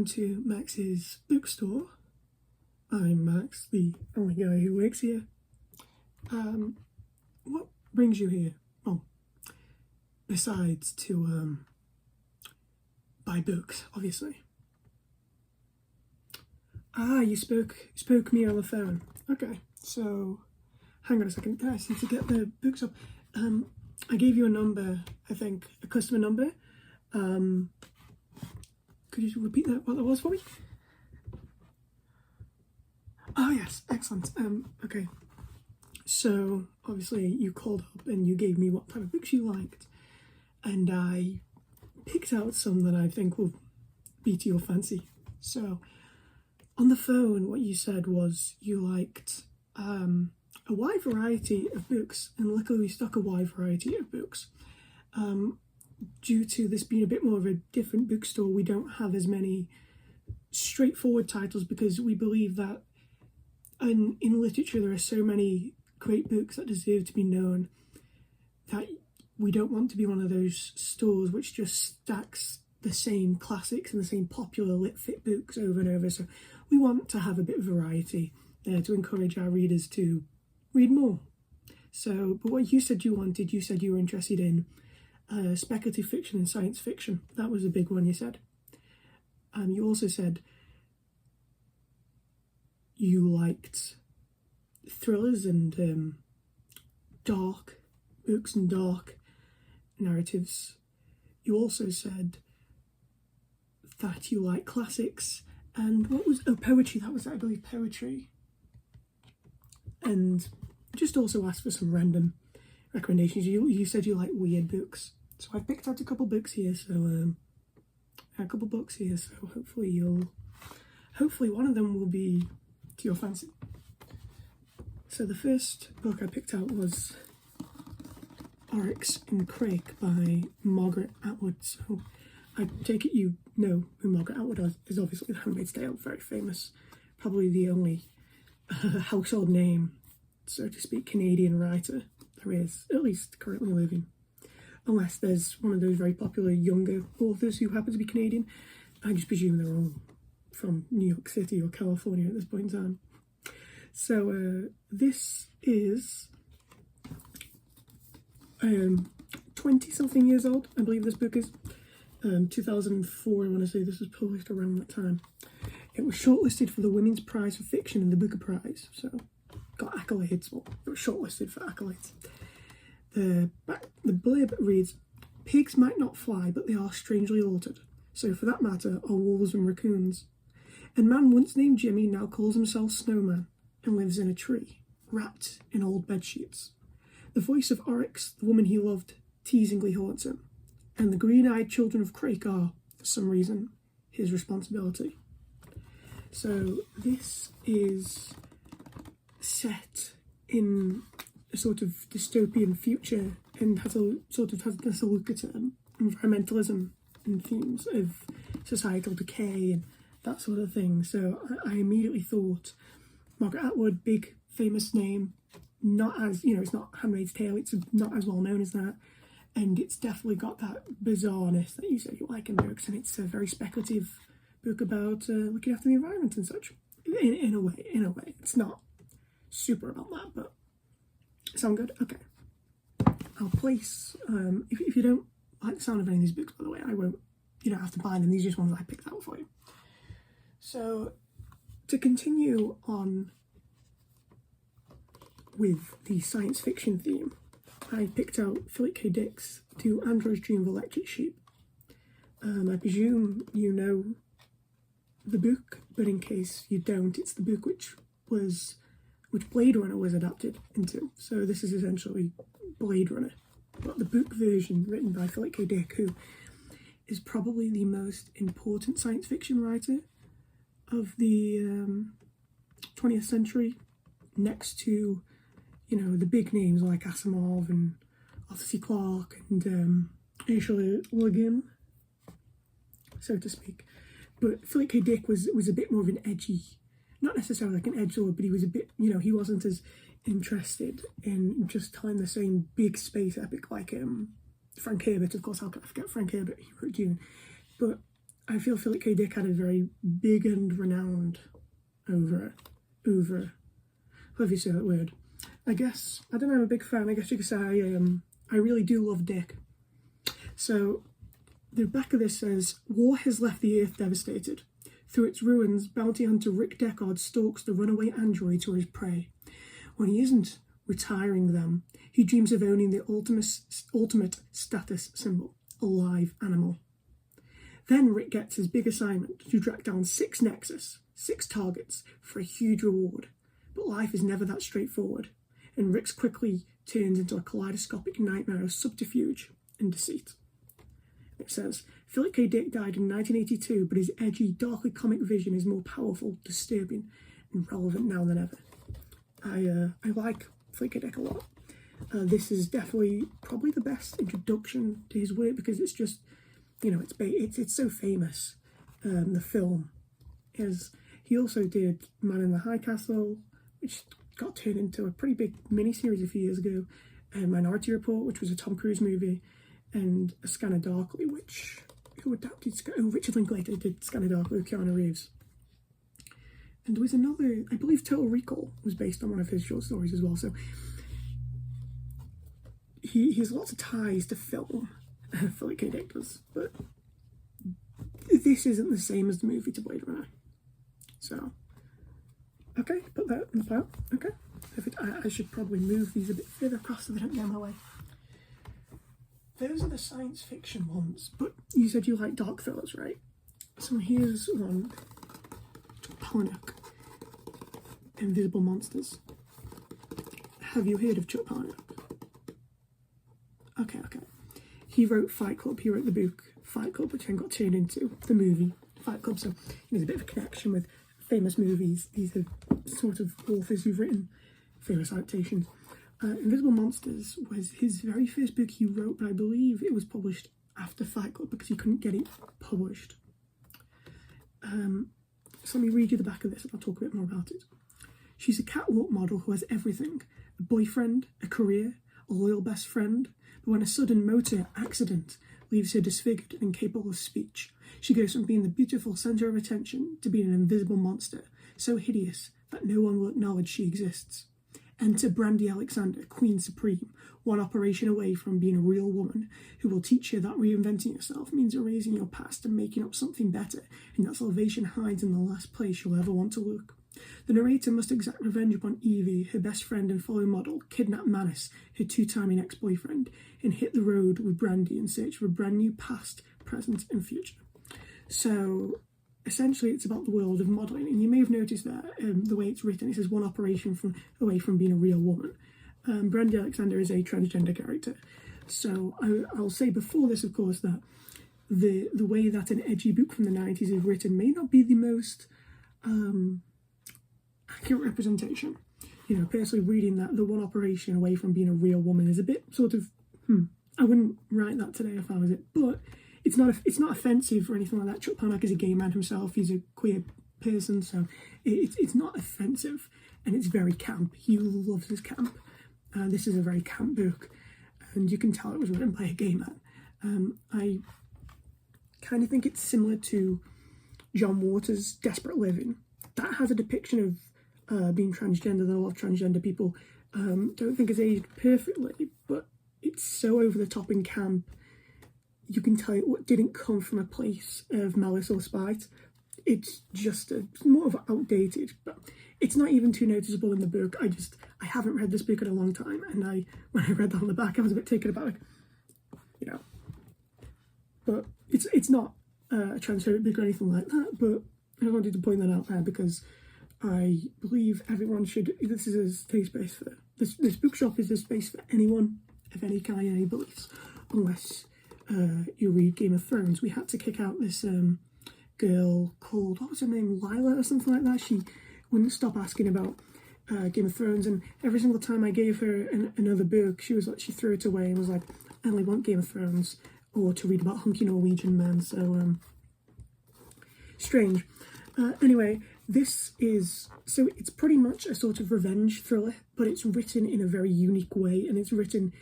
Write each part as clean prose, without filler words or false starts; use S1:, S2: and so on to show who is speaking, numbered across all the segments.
S1: welcome to Max's bookstore. I'm Max, the only guy who works here. What brings you here? Well, besides to buy books, obviously. Ah, you spoke me on the phone. Okay, so hang on a second. I need to get the books up. I gave you a number, I think, a customer number. Could you repeat what that was for me? Oh yes, excellent. Okay. So obviously you called up and you gave me what type of books you liked, and I picked out some that I think will be to your fancy. So on the phone, what you said was you liked a wide variety of books, and luckily we stock a wide variety of books. Due to this being a bit more of a different bookstore, we don't have as many straightforward titles because we believe that in literature there are so many great books that deserve to be known that we don't want to be one of those stores which just stacks the same classics and the same popular lit fit books over and over. So we want to have a bit of variety to encourage our readers to read more. So, but what you said you wanted, you said you were interested in speculative fiction and science fiction. That was a big one you said. You also said you liked thrillers and dark books and dark narratives. You also said that you like classics and poetry. That was, I believe, poetry. And just also asked for some random recommendations. You said you like weird books, so I picked out a couple books here. So hopefully one of them will be to your fancy. So the first book I picked out was Oryx and Crake by Margaret Atwood. So I take it you know who Margaret Atwood is. Obviously The Handmaid's Tale, very famous, probably the only household name, so to speak, Canadian writer there is, at least currently living. Unless there's one of those very popular younger authors who happen to be Canadian. I just presume they're all from New York City or California at this point in time. So this is 20-something years old, I believe this book is. 2004, I want to say this was published around that time. It was shortlisted for the Women's Prize for Fiction and the Booker Prize, so got accolades. Well, it was shortlisted for accolades. The blurb reads, "Pigs might not fly, but they are strangely altered. So for that matter are wolves and raccoons. And man once named Jimmy now calls himself Snowman and lives in a tree, wrapped in old bedsheets. The voice of Oryx, the woman he loved, teasingly haunts him. And the green-eyed children of Crake are, for some reason, his responsibility." So this is set in a sort of dystopian future and has a look at environmentalism and themes of societal decay and that sort of thing. So I immediately thought Margaret Atwood, big famous name, not as, it's not Handmaid's Tale, it's not as well known as that, and it's definitely got that bizarreness that you said you like in books, and it's a very speculative book about looking after the environment and such. In a way, it's not super about that, but sound good? Okay. I'll place, if you don't like the sound of any of these books, by the way, you don't have to buy them, these are just ones I picked out for you. So, to continue on with the science fiction theme, I picked out Philip K. Dick's Do Androids Dream of Electric Sheep. I presume you know the book, but in case you don't, it's the book which Blade Runner was adapted into. So this is essentially Blade Runner, but the book version written by Philip K. Dick, who is probably the most important science fiction writer of the 20th century, next to, the big names like Asimov and Arthur C. Clarke and Ursula Le Guin, so to speak. But Philip K. Dick was a bit more of an edgy, not necessarily like an edgelord, but he was a bit, he wasn't as interested in just telling the same big space epic like Frank Herbert. Of course, how could I forget Frank Herbert? He wrote Dune. But I feel Philip K. Dick had a very big and renowned over, however you say that word. I guess, I don't know, I'm a big fan. I guess you could say I really do love Dick. So the back of this says, war has left the Earth devastated. Through its ruins, bounty hunter Rick Deckard stalks the runaway androids or his prey. When he isn't retiring them, he dreams of owning the ultimate status symbol, a live animal. Then Rick gets his big assignment to track down 6 Nexus, 6 targets, for a huge reward. But life is never that straightforward, and Rick's quickly turns into a kaleidoscopic nightmare of subterfuge and deceit. It says, Philip K. Dick died in 1982, but his edgy, darkly comic vision is more powerful, disturbing, and relevant now than ever. I like Philip K. Dick a lot. This is definitely probably the best introduction to his work, because it's just, you know, it's so famous. The film is. He also did Man in the High Castle, which got turned into a pretty big miniseries a few years ago, and Minority Report, which was a Tom Cruise movie, and A Scanner Darkly, which, who adapted? Richard Linklater did Scanner Darkly with Keanu Reeves. And there was another, I believe Total Recall was based on one of his short stories as well, so he has lots of ties to film, Philip K. Dick does, but this isn't the same as the movie to Blade Runner. So, okay, put that in the pile. Okay, perfect. I should probably move these a bit further across so they don't get in my way. Those are the science fiction ones, but you said you like dark thrillers, right? So here's one. Palahniuk. Invisible Monsters. Have you heard of Chuck Palahniuk? Okay. He wrote Fight Club. He wrote the book Fight Club, which then got turned into the movie Fight Club. So there's a bit of a connection with famous movies. These are sort of authors who've written famous adaptations. Invisible Monsters was his very first book he wrote, but I believe it was published after Fight Club because he couldn't get it published. So let me read you the back of this and I'll talk a bit more about it. She's a catwalk model who has everything: a boyfriend, a career, a loyal best friend. But when a sudden motor accident leaves her disfigured and incapable of speech, she goes from being the beautiful centre of attention to being an invisible monster, so hideous that no one will acknowledge she exists. Enter Brandy Alexander, Queen Supreme, one operation away from being a real woman, who will teach her that reinventing yourself means erasing your past and making up something better, and that salvation hides in the last place you'll ever want to look. The narrator must exact revenge upon Evie, her best friend and fellow model, kidnap Manus, her two-timing ex-boyfriend, and hit the road with Brandy in search of a brand new past, present and future. So essentially it's about the world of modelling, and you may have noticed that the way it's written, it says one operation away from being a real woman. Brandy Alexander is a transgender character. So I'll say before this, of course, that the way that an edgy book from the 90s is written may not be the most accurate representation. You know, personally reading that the one operation away from being a real woman is a bit sort of, I wouldn't write that today if I was it, but it's not offensive or anything like that. Chuck Palahniuk is a gay man himself. He's a queer person, so it's not offensive, and it's very camp. He loves his camp. This is a very camp book, and you can tell it was written by a gay man. I kind of think it's similar to John Waters' Desperate Living. That has a depiction of being transgender that a lot of transgender people don't think is aged perfectly, but it's so over the top in camp. You can tell it didn't come from a place of malice or spite. It's just more of outdated, but it's not even too noticeable in the book. I haven't read this book in a long time, and when I read that on the back, I was a bit taken aback, you know. But it's not a transphobic book or anything like that, but I wanted to point that out there because I believe everyone should. This is a safe space for this bookshop is a space for anyone of any kind, any beliefs, unless you read Game of Thrones. We had to kick out this girl called, what was her name, Lila or something like that. She wouldn't stop asking about Game of Thrones, and every single time I gave her another book, she threw it away and was like, I only want Game of Thrones or to read about hunky Norwegian men. So strange. Anyway, it's pretty much a sort of revenge thriller, but it's written in a very unique way, and it's written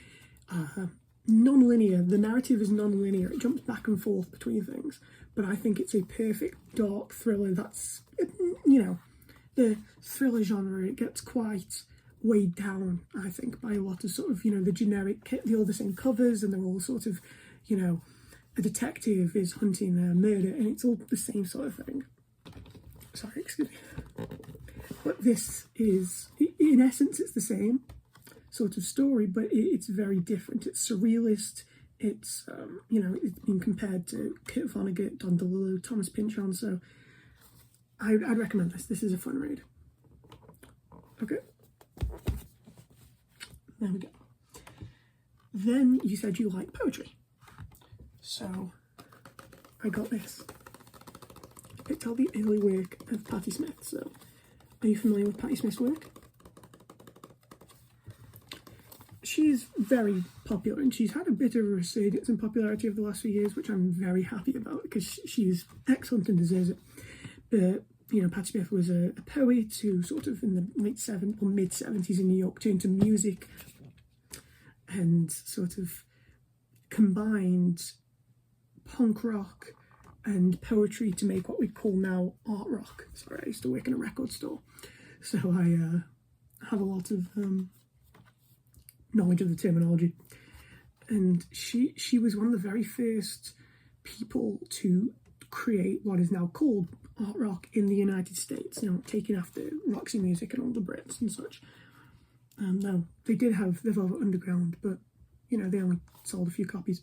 S1: non-linear. The narrative is non-linear. It jumps back and forth between things. But I think it's a perfect dark thriller that's, you know, the thriller genre, it gets quite weighed down, I think, by a lot of sort of, you know, the generic, they're all the same covers and they're all sort of, you know, a detective is hunting a murder and it's all the same sort of thing. Sorry, excuse me. But this is, in essence, it's the same sort of story, but it's very different. It's surrealist. It's, you know, it's been compared to Kurt Vonnegut, Don DeLillo, Thomas Pynchon, so I'd recommend this. This is a fun read. Okay. There we go. Then you said you like poetry. So I got this. I picked out the early work of Patti Smith. So are you familiar with Patti Smith's work? She's very popular and she's had a bit of a resurgence in popularity over the last few years, which I'm very happy about because she's excellent and deserves it. But, you know, Patti Smith was a poet who sort of in the mid-70s in New York turned to music and sort of combined punk rock and poetry to make what we'd call now art rock. Sorry, I used to work in a record store, so I have a lot of knowledge of the terminology. And she was one of the very first people to create what is now called art rock in the United States, you know, taking after Roxy Music and all the Brits and such. No, they did have the Velvet Underground, but, you know, they only sold a few copies.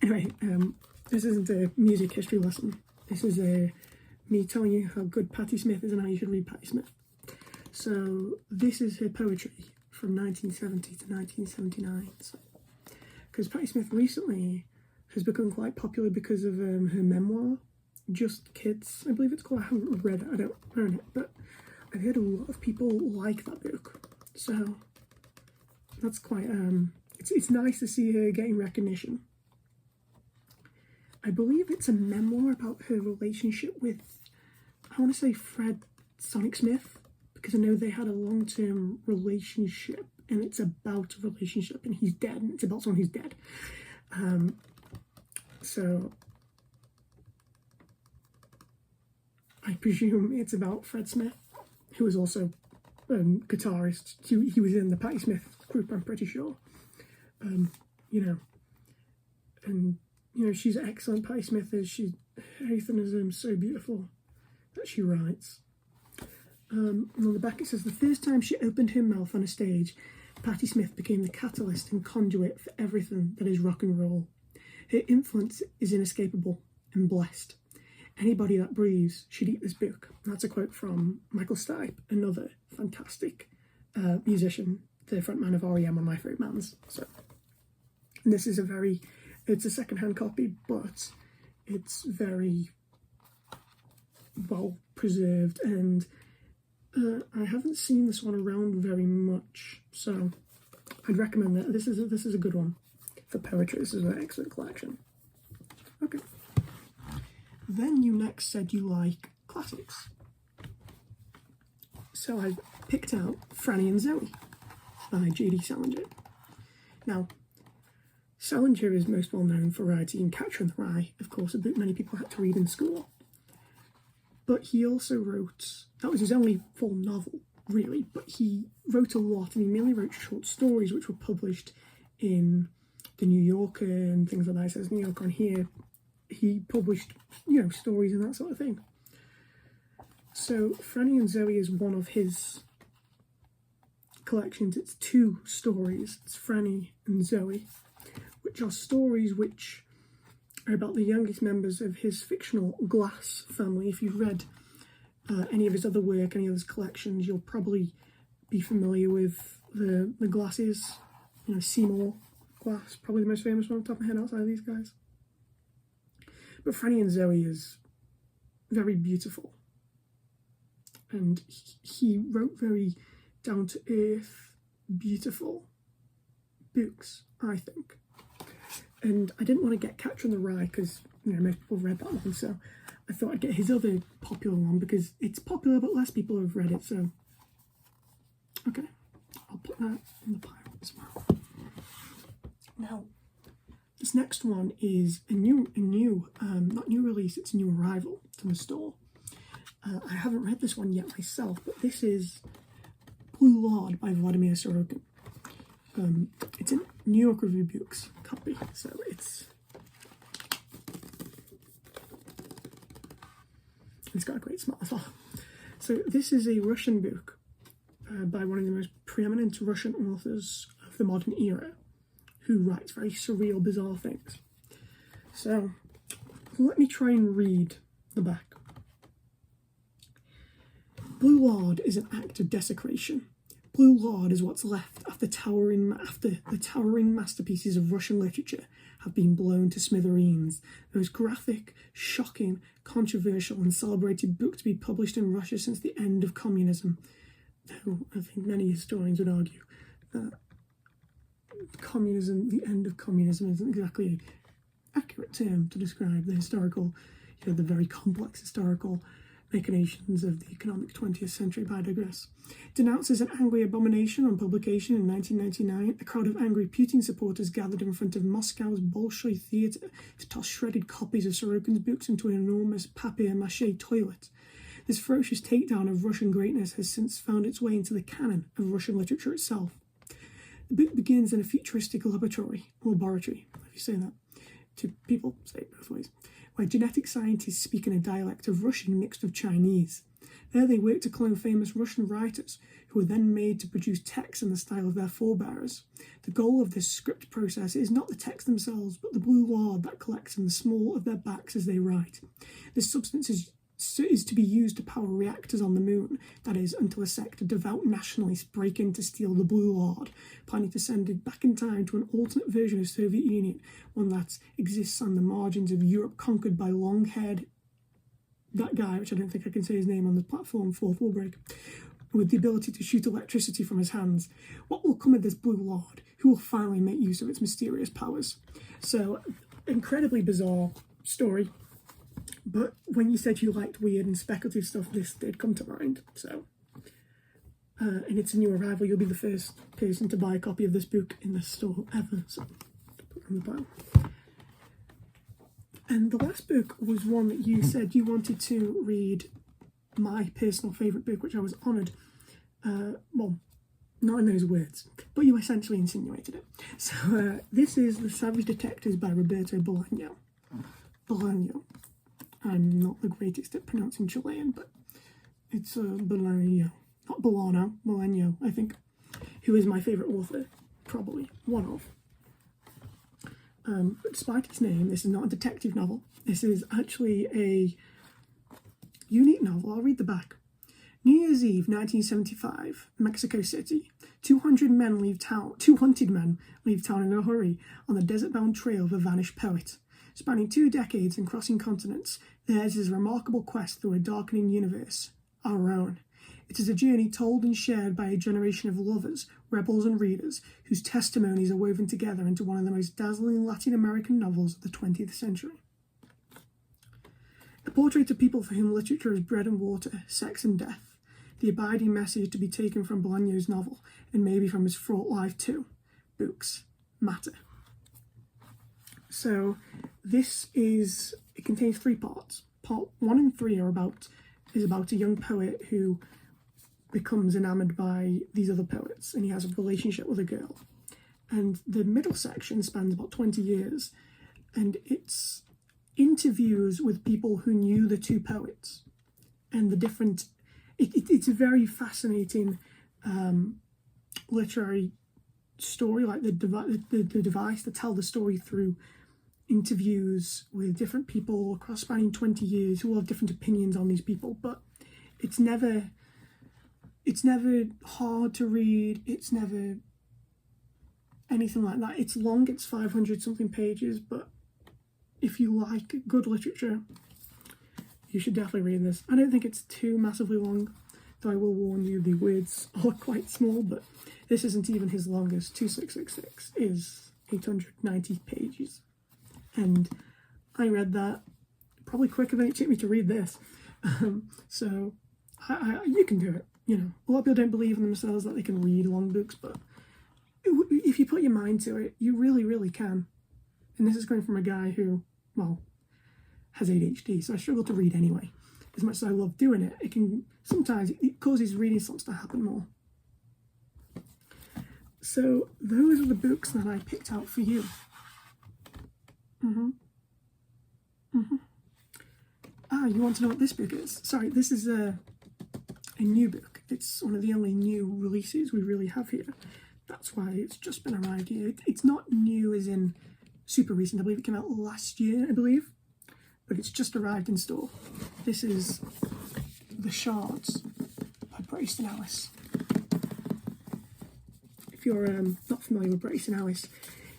S1: Anyway, this isn't a music history lesson. This is me telling you how good Patti Smith is and how you should read Patti Smith. So this is her poetry from 1970 to 1979. Because Patti Smith recently has become quite popular because of her memoir, Just Kids, I believe it's called. I haven't read it, I don't own it, but I've heard a lot of people like that book. So that's quite, it's nice to see her getting recognition. I believe it's a memoir about her relationship with, I want to say Fred Sonic Smith, because I know they had a long-term relationship, and it's about a relationship, and he's dead, and it's about someone who's dead. So I presume it's about Fred Smith, who was also a guitarist. He was in the Patti Smith group, I'm pretty sure. You know, and you know, she's excellent. Patti Smith is. Everything is so beautiful that she writes. And on the back it says, the first time she opened her mouth on a stage, Patti Smith became the catalyst and conduit for everything that is rock and roll. Her influence is inescapable and blessed. Anybody that breathes should eat this book. That's a quote from Michael Stipe, another fantastic musician, the frontman of R.E.M., one of my favourite bands. So, and this is it's a second-hand copy, but it's very well preserved, and I haven't seen this one around very much, so I'd recommend that. This is a good one for poetry. This is an excellent collection. Okay. Then you next said you like classics. So I picked out Franny and Zoe by J.D. Salinger. Now, Salinger is most well known for writing Catcher in the Rye, of course, a book many people had to read in school. But he also wrote, that was his only full novel, really, but he wrote a lot, and he mainly wrote short stories which were published in The New Yorker and things like that. It says New Yorker on here. He published, you know, stories and that sort of thing. So Franny and Zoe is one of his collections. It's two stories. It's Franny and Zoe, which are stories which are about the youngest members of his fictional Glass family. If you've read any of his other work, any of his collections, you'll probably be familiar with the Glasses. You know, Seymour Glass, probably the most famous one off the top of my head outside of these guys. But Franny and Zoe is very beautiful. And he wrote very down-to-earth, beautiful books, I think. And I didn't want to get Catcher in the Rye because, you know, most people have read that one, so I thought I'd get his other popular one because it's popular but less people have read it, so okay, I'll put that in the pile as well. Now, This next one is a new, not new release, it's a new arrival to the store. I haven't read this one yet myself, but this is Blue Lord by Vladimir Sorokin. It's a New York Review Books copy, so it's got a great smell as well. So this is a Russian book by one of the most preeminent Russian authors of the modern era, who writes very surreal, bizarre things. So let me try and read the back. Blue Lord is an act of desecration. Blue Lord is what's left after the towering masterpieces of Russian literature have been blown to smithereens. The most graphic, shocking, controversial and celebrated book to be published in Russia since the end of communism. Though I think many historians would argue that the end of communism isn't exactly an accurate term to describe the historical, the very complex historical machinations of the economic 20th century, but I digress. Denounced as an angry abomination on publication in 1999, a crowd of angry Putin supporters gathered in front of Moscow's Bolshoi Theatre to toss shredded copies of Sorokin's books into an enormous papier-mâché toilet. This ferocious takedown of Russian greatness has since found its way into the canon of Russian literature itself. The book begins in a futuristic laboratory, if you say that. People say it both ways, where genetic scientists speak in a dialect of Russian mixed with Chinese. There they work to clone famous Russian writers, who are then made to produce texts in the style of their forebears. The goal of this script process is not the texts themselves, but the blue lard that collects in the small of their backs as they write. This substance is to be used to power reactors on the moon, that is, until a sect of devout nationalists break in to steal the blue lard, planning to send it back in time to an alternate version of Soviet Union, one that exists on the margins of Europe conquered by long-haired, that guy, which I don't think I can say his name on the platform, fourth wall break, with the ability to shoot electricity from his hands. What will come of this blue lard? Who will finally make use of its mysterious powers? So, incredibly bizarre story. But when you said you liked weird and speculative stuff, this did come to mind. So, and it's a new arrival. You'll be the first person to buy a copy of this book in the store ever. So, put it on the pile. And the last book was one that you said you wanted to read, my personal favourite book, which I was honoured. Well, not in those words, but you essentially insinuated it. So, this is The Savage Detectives by Roberto Bolaño. I'm not the greatest at pronouncing Chilean, but it's Bolaño. Not Bolano, Bolaño, I think, who is my favourite author, probably one of. But despite its name, this is not a detective novel. This is actually a unique novel. I'll read the back. New Year's Eve, 1975, Mexico City. 200 men leave town. 200 men leave town in a hurry on the desert-bound trail of a vanished poet. Spanning 2 decades and crossing continents, theirs is a remarkable quest through a darkening universe, our own. It is a journey told and shared by a generation of lovers, rebels and readers, whose testimonies are woven together into one of the most dazzling Latin American novels of the 20th century. A portrait of people for whom literature is bread and water, sex and death, the abiding message to be taken from Bolaño's novel, and maybe from his fraught life too. Books matter. So it contains 3 parts. Part 1 and 3 is about a young poet who becomes enamoured by these other poets, and he has a relationship with a girl. And the middle section spans about 20 years, and it's interviews with people who knew the 2 poets, and the different. It's a very fascinating literary story, like the device to tell the story through interviews with different people across spanning 20 years who all have different opinions on these people. But it's never hard to read. It's never anything like that. It's long. It's 500 something pages, but if you like good literature, you should definitely read this. I don't think it's too massively long, though I will warn you the words are quite small, but this isn't even his longest. 2666 is 890 pages. And I read that probably quicker than it took me to read this. So you can do it. A lot of people don't believe in themselves that they can read long books, but if you put your mind to it, you really, really can. And this is coming from a guy who, well, has ADHD, so I struggle to read anyway. As much as I love doing it, it can sometimes, it causes reading slumps to happen more. So those are the books that I picked out for you. You want to know what this book is? Sorry, this is a new book. It's one of the only new releases we really have here. That's why it's just been arrived here. It's not new as in super recent. I believe it came out last year, I believe. But it's just arrived in store. This is The Shards by Bret Easton Ellis. If you're not familiar with Bret Easton Ellis,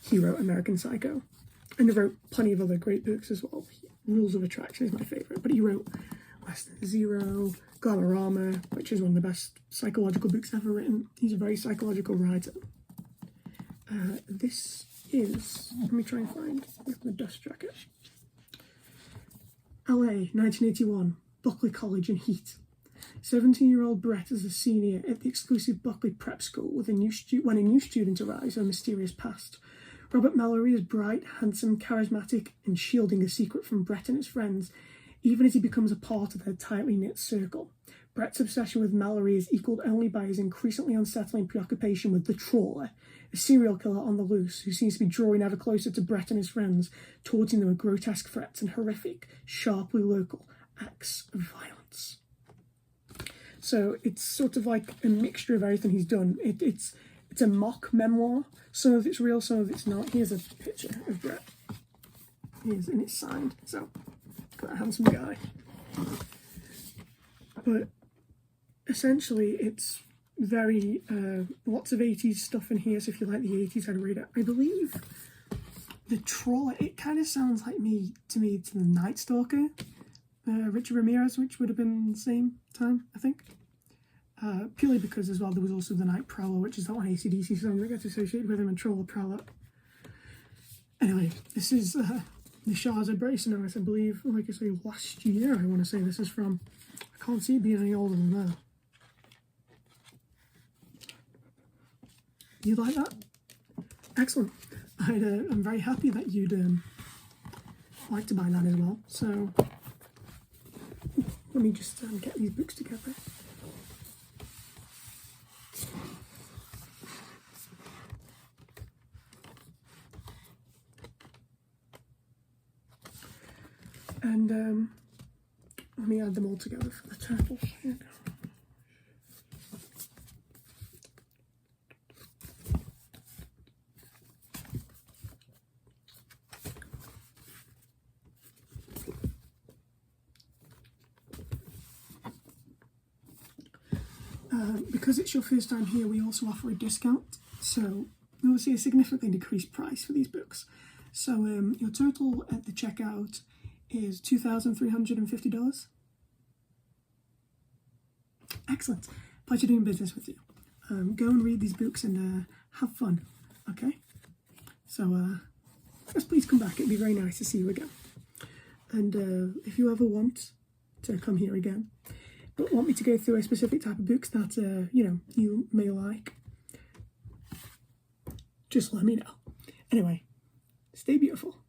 S1: he wrote American Psycho. And he wrote plenty of other great books as well. Rules of Attraction is my favourite. But he wrote Less Than Zero, Glamorama, which is one of the best psychological books ever written. He's a very psychological writer. This is, let me try and find the dust jacket. LA, 1981, Buckley College in heat. 17-year-old Brett is a senior at the exclusive Buckley Prep School when a new student arrives with a mysterious past. Robert Mallory is bright, handsome, charismatic, and shielding a secret from Brett and his friends, even as he becomes a part of their tightly knit circle. Brett's obsession with Mallory is equalled only by his increasingly unsettling preoccupation with the Trawler, a serial killer on the loose who seems to be drawing ever closer to Brett and his friends, taunting them with grotesque threats and horrific, sharply local acts of violence. So it's sort of like a mixture of everything he's done. It's a mock memoir. Some of it's real, some of it's not. Here's a picture of Brett. And it's signed. So, got a handsome guy. But essentially, it's very lots of 80s stuff in here. So if you like the 80s, I'd read it. I believe the Trawler. It kind of sounds like to the Night Stalker, Richard Ramirez, which would have been the same time, I think. Purely because as well there was also the Night Prowler, which is that one AC/DC song that gets associated with him, and Trawler Prowler. Anyway, this is The Shards by Bret Easton Ellis, I believe, like I say, last year, I want to say this is from. I can't see it being any older than that. You like that? Excellent. I'm very happy that you'd like to buy that as well. So let me just get these books together. And let me add them all together for the turtles. Here you go. Because it's your first time here, we also offer a discount, so you will see a significantly decreased price for these books. So your total at the checkout is $2,350. Excellent. Pleasure doing business with you. Go and read these books and have fun, okay? So just please come back. It'd be very nice to see you again. And if you ever want to come here again, but want me to go through a specific type of books that, you may like, just let me know. Anyway, stay beautiful.